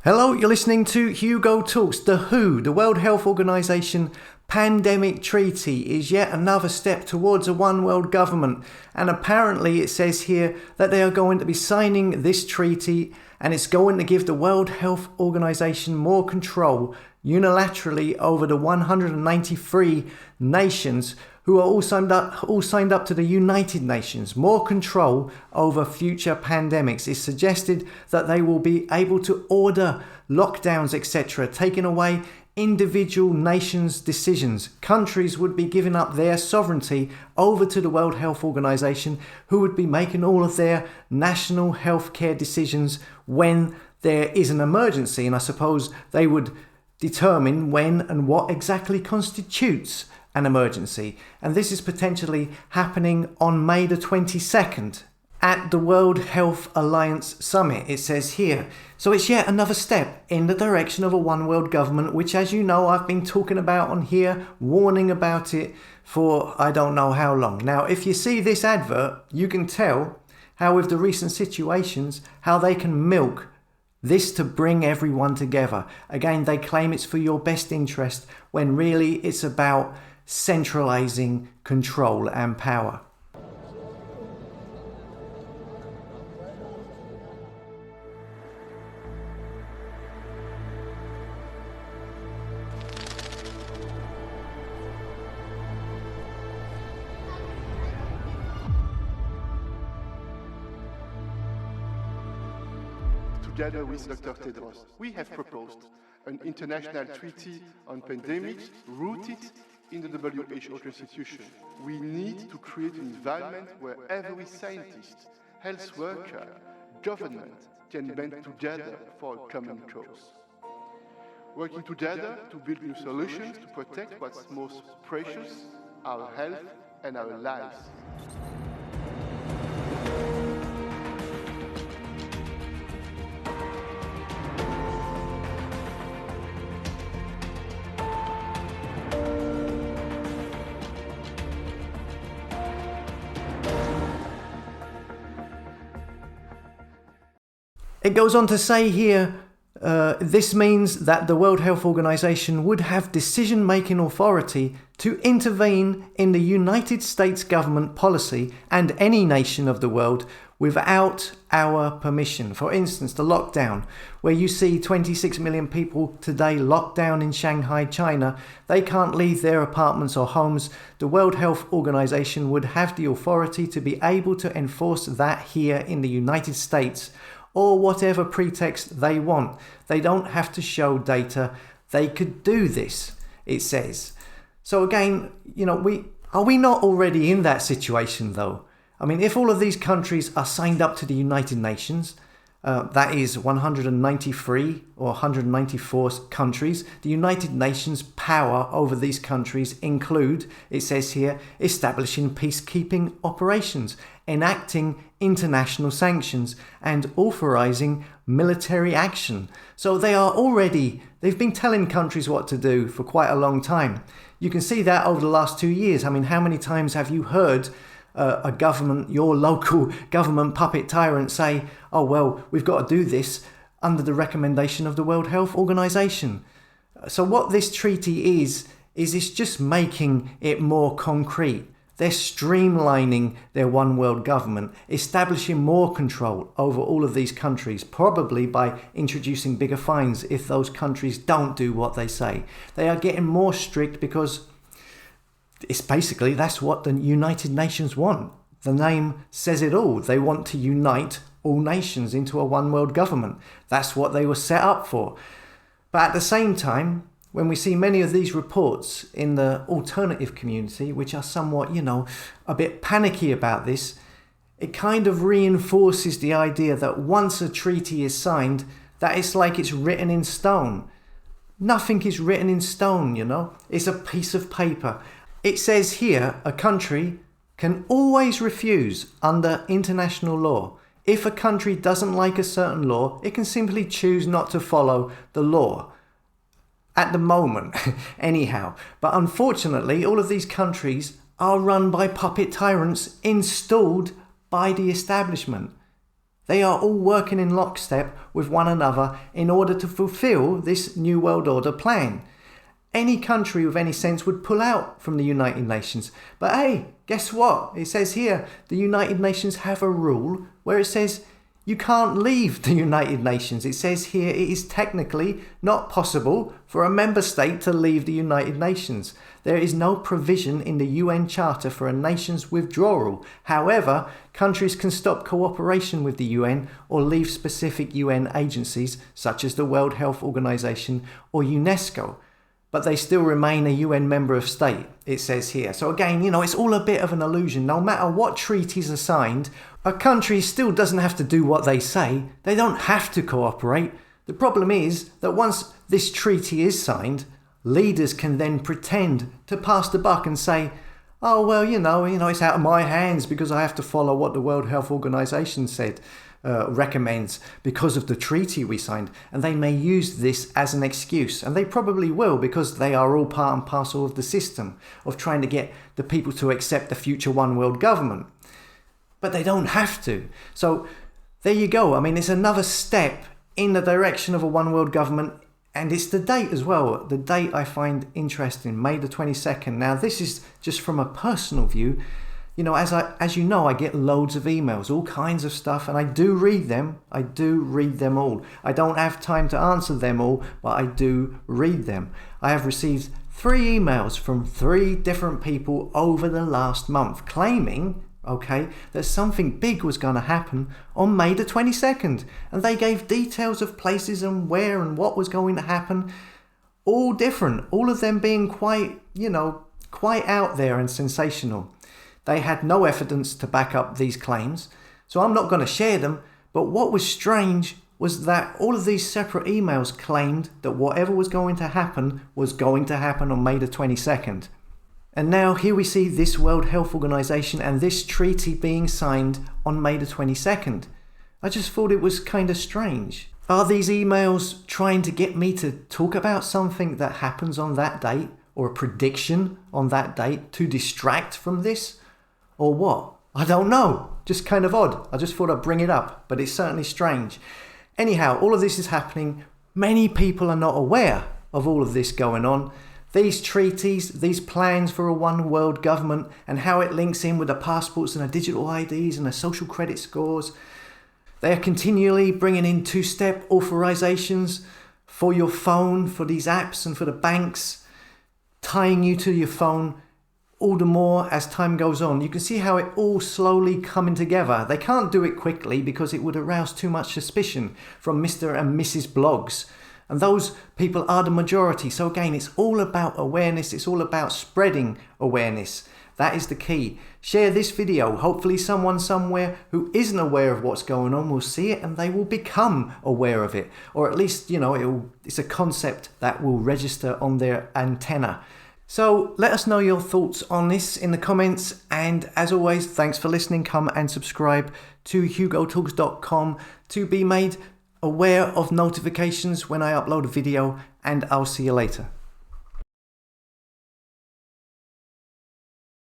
Hello, you're listening to Hugo Talks. The WHO, the World Health Organization Pandemic Treaty, is yet another step towards a one world government. And apparently it says here that they are going to be signing this treaty and it's going to give the World Health Organization more control unilaterally over the 193 nations who are all signed up to the United Nations. More control over future pandemics. It's suggested that they will be able to order lockdowns, etc., taking away individual nations' decisions. Countries would be giving up their sovereignty over to the World Health Organization, who would be making all of their national healthcare decisions when there is an emergency. And I suppose they would determine when and what exactly constitutes an emergency. And this is potentially happening on May the 22nd at the World Health Alliance Summit, it says here. So it's yet another step in the direction of a one world government, which, as you know, I've been talking about on here, warning about it for I don't know how long. Now, if you see this advert, you can tell how with the recent situations, how they can milk this to bring everyone together. Again, they claim it's for your best interest when really it's about centralizing control and power. Together with Dr. Tedros, we have proposed an international treaty on pandemics rooted in the WHO Constitution. We need to create an environment where every scientist, health worker, government can band together for a common cause. Working together to build new solutions to protect what's most precious, our health and our lives. It goes on to say here, this means that the World Health Organization would have decision-making authority to intervene in the United States government policy and any nation of the world without our permission. For instance, the lockdown, where you see 26 million people today locked down in Shanghai, China. They can't leave their apartments or homes. The World Health Organization would have the authority to be able to enforce that here in the United States, or whatever pretext they want. They don't have to show data. They could do this, it says. So again, are we not already in that situation though? I mean, if all of these countries are signed up to the United Nations, that is 193 or 194 countries. The United Nations power over these countries include, it says here, establishing peacekeeping operations, enacting international sanctions, and authorizing military action. So they've been telling countries what to do for quite a long time. You can see that over the last 2 years. I mean, how many times have you heard a government, your local government puppet tyrant say, oh, well, we've got to do this under the recommendation of the World Health Organization. So what this treaty is it's just making it more concrete. They're streamlining their one world government, establishing more control over all of these countries, probably by introducing bigger fines if those countries don't do what they say. They are getting more strict because that's what the United Nations want. The name says it all. They want to unite all nations into a one world government. That's what they were set up for. But at the same time, when we see many of these reports in the alternative community, which are somewhat, a bit panicky about this, it kind of reinforces the idea that once a treaty is signed, that it's like it's written in stone. Nothing is written in stone, It's a piece of paper. It says here, a country can always refuse under international law. If a country doesn't like a certain law, it can simply choose not to follow the law. At the moment, anyhow. But unfortunately, all of these countries are run by puppet tyrants installed by the establishment. They are all working in lockstep with one another in order to fulfill this New World Order plan. Any country with any sense would pull out from the United Nations. But hey, guess what? It says here, the United Nations have a rule where it says you can't leave the United Nations. It says here it is technically not possible for a member state to leave the United Nations. There is no provision in the UN Charter for a nation's withdrawal. However, countries can stop cooperation with the UN or leave specific UN agencies such as the World Health Organization or UNESCO. But they still remain a UN member of state, it says here. So again, it's all a bit of an illusion. No matter what treaties are signed, a country still doesn't have to do what they say. They don't have to cooperate. The problem is that once this treaty is signed, leaders can then pretend to pass the buck and say, oh, well, it's out of my hands because I have to follow what the World Health Organization recommends because of the treaty we signed. And they may use this as an excuse, and they probably will, because they are all part and parcel of the system of trying to get the people to accept the future one world government. But they don't have to. So there you go. I mean, it's another step in the direction of a one world government. And it's the date as well. The date I find interesting, May the 22nd. Now, this is just from a personal view. As you know, I get loads of emails, all kinds of stuff, and I do read them. I do read them all. I don't have time to answer them all, but I do read them. I have received 3 emails from 3 different people over the last month claiming, that something big was going to happen on May the 22nd. And they gave details of places and where and what was going to happen, all different, all of them being quite out there and sensational. They had no evidence to back up these claims, so I'm not going to share them. But what was strange was that all of these separate emails claimed that whatever was going to happen on May the 22nd. And now here we see this World Health Organization and this treaty being signed on May the 22nd. I just thought it was kind of strange. Are these emails trying to get me to talk about something that happens on that date, or a prediction on that date, to distract from this? Or what? I don't know. Just kind of odd. I just thought I'd bring it up, but it's certainly strange. Anyhow, all of this is happening. Many people are not aware of all of this going on. These treaties, these plans for a one world government, and how it links in with the passports and the digital IDs and the social credit scores. They are continually bringing in 2-step authorizations for your phone, for these apps and for the banks, tying you to your phone all the more as time goes on. You can see how it all slowly coming together. They can't do it quickly because it would arouse too much suspicion from Mr. and Mrs. Blogs. And those people are the majority. So again, it's all about awareness. It's all about spreading awareness. That is the key. Share this video. Hopefully someone somewhere who isn't aware of what's going on will see it and they will become aware of it. Or at least, it's a concept that will register on their antenna. So let us know your thoughts on this in the comments. And as always, thanks for listening. Come and subscribe to hugotalks.com to be made aware of notifications when I upload a video, and I'll see you later.